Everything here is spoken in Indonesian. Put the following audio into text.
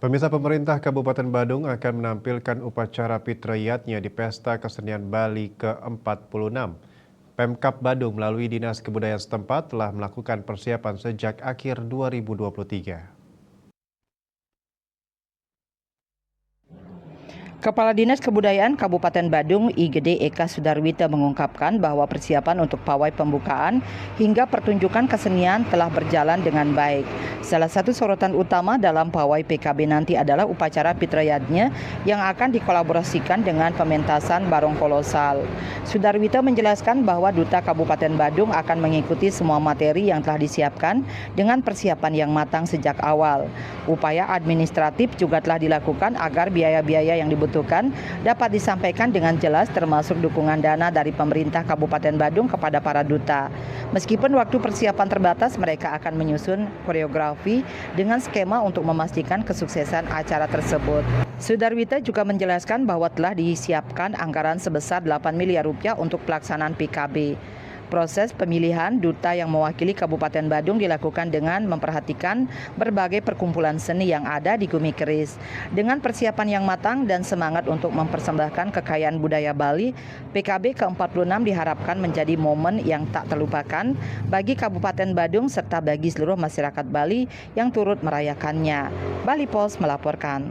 Pemirsa, pemerintah Kabupaten Badung akan menampilkan upacara fitriyatnya di Pesta Kesenian Bali ke-46. Pemkab Badung melalui Dinas Kebudayaan setempat telah melakukan persiapan sejak akhir 2023. Kepala Dinas Kebudayaan Kabupaten Badung IGD Eka Sudarwita mengungkapkan bahwa persiapan untuk pawai pembukaan hingga pertunjukan kesenian telah berjalan dengan baik. Salah satu sorotan utama dalam pawai PKB nanti adalah upacara fitriyatnya yang akan dikolaborasikan dengan pementasan barong kolosal. Sudarwita menjelaskan bahwa Duta Kabupaten Badung akan mengikuti semua materi yang telah disiapkan dengan persiapan yang matang sejak awal. Upaya administratif juga telah dilakukan agar biaya-biaya yang dibutuhkan dapat disampaikan dengan jelas, termasuk dukungan dana dari pemerintah Kabupaten Badung kepada para duta. Meskipun waktu persiapan terbatas, mereka akan menyusun koreografi dengan skema untuk memastikan kesuksesan acara tersebut. Sudarwita juga menjelaskan bahwa telah disiapkan anggaran sebesar 8 miliar rupiah untuk pelaksanaan PKB. Proses pemilihan duta yang mewakili Kabupaten Badung dilakukan dengan memperhatikan berbagai perkumpulan seni yang ada di Bumi Keris. Dengan persiapan yang matang dan semangat untuk mempersembahkan kekayaan budaya Bali, PKB ke-46 diharapkan menjadi momen yang tak terlupakan bagi Kabupaten Badung serta bagi seluruh masyarakat Bali yang turut merayakannya. Bali Post melaporkan.